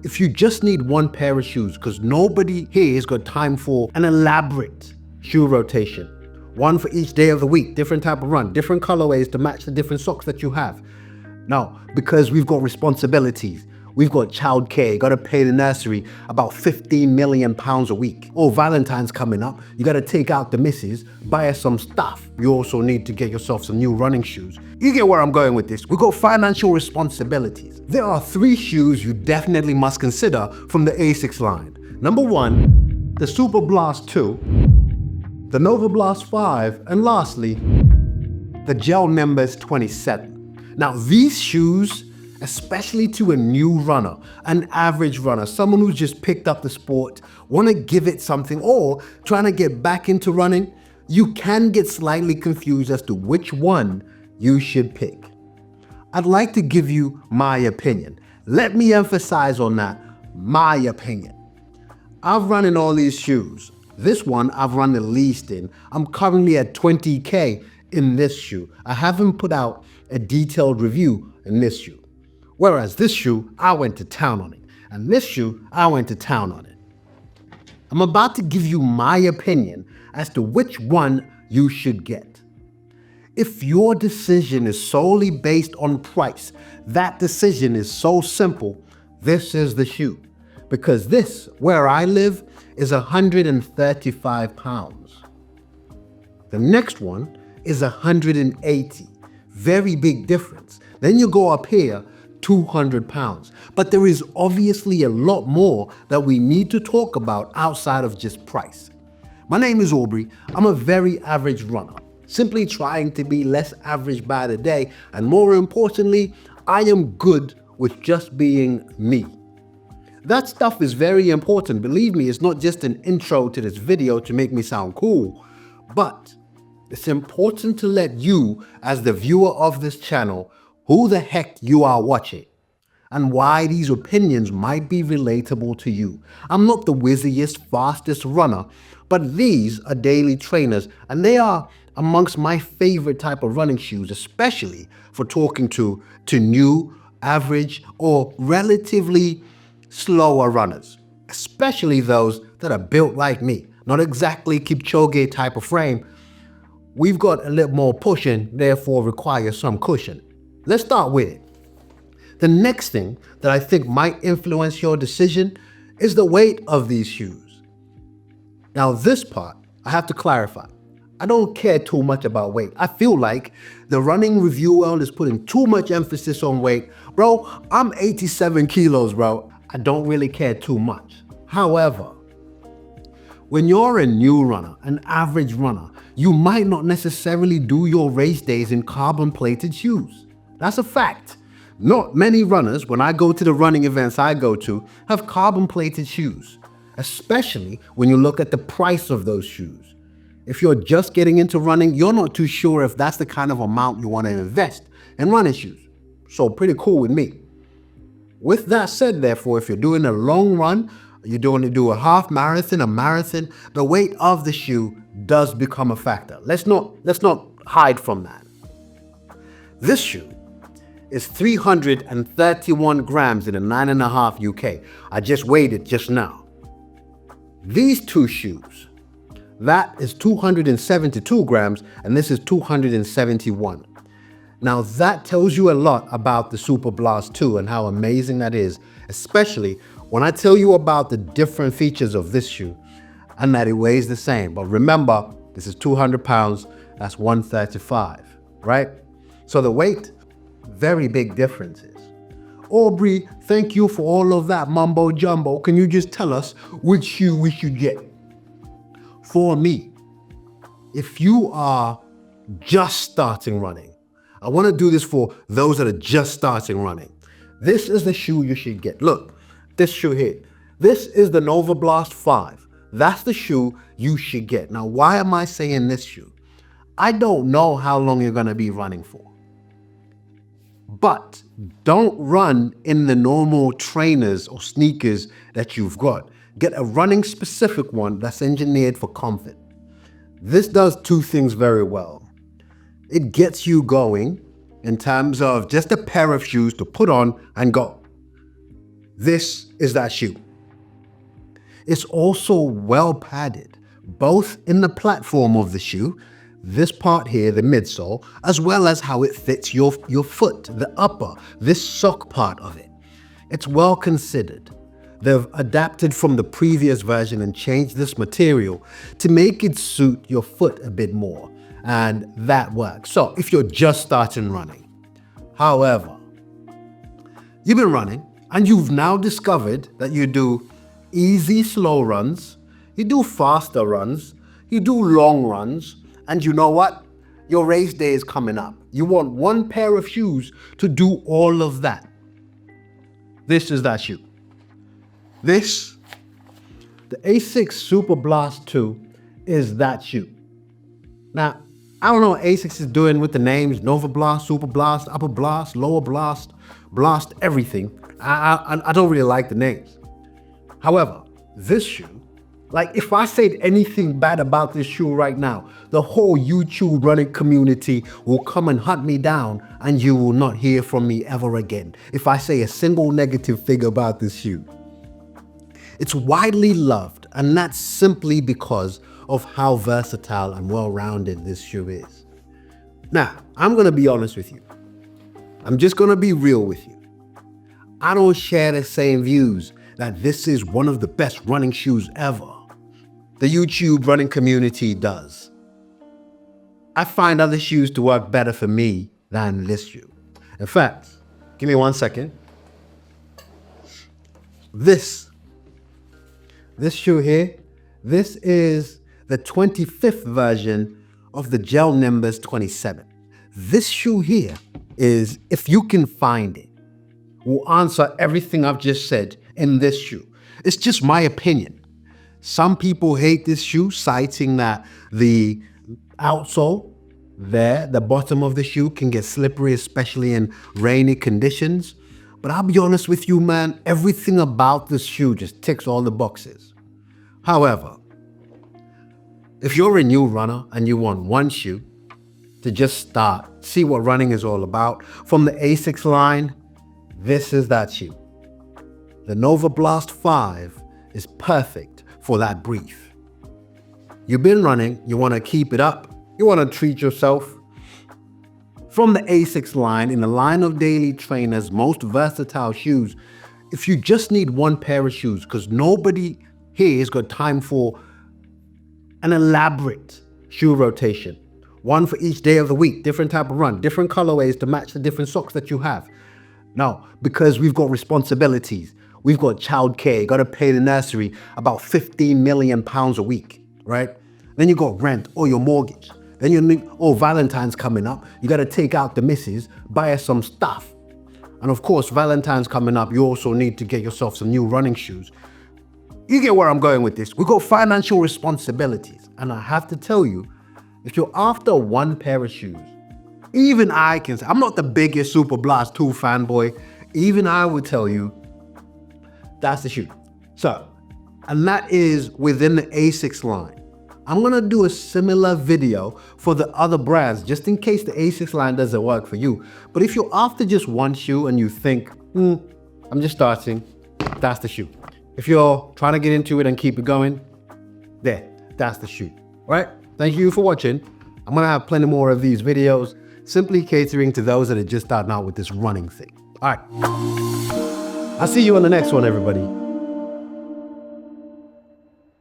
If you just need one pair of shoes, because nobody here has got time for an elaborate shoe rotation, one for each day of the week, different type of run, different colorways to match the different socks that you have. Now, because we've got responsibilities, we've got childcare, you gotta pay the nursery about 15 million pounds a week. Oh, Valentine's coming up, you gotta take out the missus, buy her some stuff. You also need to get yourself some new running shoes. You get where I'm going with this. We've got financial responsibilities. There are 3 shoes you definitely must consider from the Asics line. Number 1, the Superbalst 2, the Novablast 5, and lastly, the GelNimbus 27. Now these shoes, especially to a new runner, an average runner, someone who's just picked up the sport, want to give it something, or trying to get back into running, you can get slightly confused as to which one you should pick. I'd like to give you my opinion. Let me emphasize on that, my opinion. I've run in all these shoes. This one I've run the least in. I'm currently at 20K in this shoe. I haven't put out a detailed review in this shoe. Whereas this shoe, I went to town on it. And this shoe, I went to town on it. I'm about to give you my opinion as to which one you should get. If your decision is solely based on price, that decision is so simple, this is the shoe. Because this, where I live, is 135 pounds. The next one is 180. Very big difference. Then you go up here, 200 pounds. But there is obviously a lot more that we need to talk about outside of just price. My name is Aubrey. I'm a very average runner, simply trying to be less average by the day. And more importantly, I am good with just being me. That stuff is very important. Believe me, it's not just an intro to this video to make me sound cool, but it's important to let you, as the viewer of this channel, who the heck you are watching and why these opinions might be relatable to you. I'm not the whizziest, fastest runner, but these are daily trainers and they are amongst my favorite type of running shoes, especially for talking to new, average, or relatively slower runners, especially those that are built like me. Not exactly Kipchoge type of frame. We've got a little more pushing, therefore require some cushion. Let's start with it. The next thing that I think might influence your decision is the weight of these shoes. Now this part, I have to clarify. I don't care too much about weight. I feel like the running review world is putting too much emphasis on weight. Bro, I'm 87 kilos, bro. I don't really care too much. However, when you're a new runner, an average runner, you might not necessarily do your race days in carbon-plated shoes. That's a fact. Not many runners, when I go to the running events I go to, have carbon-plated shoes, especially when you look at the price of those shoes. If you're just getting into running, you're not too sure if that's the kind of amount you want to invest in running shoes. So pretty cool with me. With that said, therefore, if you're doing a long run, you're going to do a half marathon, a marathon, the weight of the shoe does become a factor. Let's not hide from that. This shoe is 331 grams in a 9.5 UK. I just weighed it just now. These two shoes, that is 272 grams and this is 271. Now that tells you a lot about the Superbalst 2 and how amazing that is, especially when I tell you about the different features of this shoe and that it weighs the same. But remember, this is 200 pounds, that's 135, right? So the weight, very big differences. Aubrey, thank you for all of that mumbo jumbo. Can you just tell us which shoe we should get? For me, if you are just starting running, I want to do this for those that are just starting running. This is the shoe you should get. Look, this shoe here. This is the Novablast 5. That's the shoe you should get. Now, why am I saying this shoe? I don't know how long you're going to be running for. But don't run in the normal trainers or sneakers that you've got. Get a running specific one that's engineered for comfort. This does two things very well. It gets you going in terms of just a pair of shoes to put on and go. This is that shoe. It's also well padded, both in the platform of the shoe, this part here, the midsole, as well as how it fits your foot, the upper, this sock part of it. It's well considered. They've adapted from the previous version and changed this material to make it suit your foot a bit more, and that works. So if you're just starting running, however, you've been running and you've now discovered that you do easy, slow runs, you do faster runs, you do long runs, and you know what? Your race day is coming up. You want one pair of shoes to do all of that. This is that shoe. This, the Asics Suoperblast 2, is that shoe. Now, I don't know what Asics is doing with the names Novablast, Superbalst, Upper Blast, Lower Blast, Blast, everything. I don't really like the names. However, this shoe, like if I said anything bad about this shoe right now, the whole YouTube running community will come and hunt me down and you will not hear from me ever again if I say a single negative thing about this shoe. It's widely loved, and that's simply because of how versatile and well-rounded this shoe is. Now, I'm gonna be honest with you. I'm just gonna be real with you. I don't share the same views that this is one of the best running shoes ever. The YouTube running community does. I find other shoes to work better for me than this shoe. In fact, give me 1 second. This shoe here, this is the 25th version of the Gel Nimbus 27. This shoe here is, if you can find it, will answer everything I've just said in this shoe. It's just my opinion. Some people hate this shoe, citing that the outsole there, the bottom of the shoe, can get slippery, especially in rainy conditions. But I'll be honest with you, man, everything about this shoe just ticks all the boxes. However, if you're a new runner and you want one shoe to just start, see what running is all about, from the Asics line, this is that shoe. The Novablast 5 is perfect for that brief. You've been running, you want to keep it up, you want to treat yourself. From the Asics line, in the line of daily trainers' most versatile shoes, if you just need one pair of shoes, because nobody here has got time for an elaborate shoe rotation, one for each day of the week, different type of run, different colorways to match the different socks that you have. No, because we've got responsibilities. We've got childcare, you gotta pay the nursery about 15 million pounds a week, right? Then you got rent or your mortgage. Then you need, Valentine's coming up. You gotta take out the missus, buy her some stuff. And of course, Valentine's coming up, you also need to get yourself some new running shoes. You get where I'm going with this. We've got financial responsibilities. And I have to tell you, if you're after one pair of shoes, even I can say, I'm not the biggest Superbalst 2 fanboy, even I would tell you, that's the shoe. So, and that is within the Asics line. I'm gonna do a similar video for the other brands, just in case the Asics line doesn't work for you. But if you're after just one shoe and you think, I'm just starting, that's the shoe. If you're trying to get into it and keep it going, that's the shoe, all right? Thank you for watching. I'm gonna have plenty more of these videos, simply catering to those that are just starting out with this running thing. All right, I'll see you on the next one, everybody.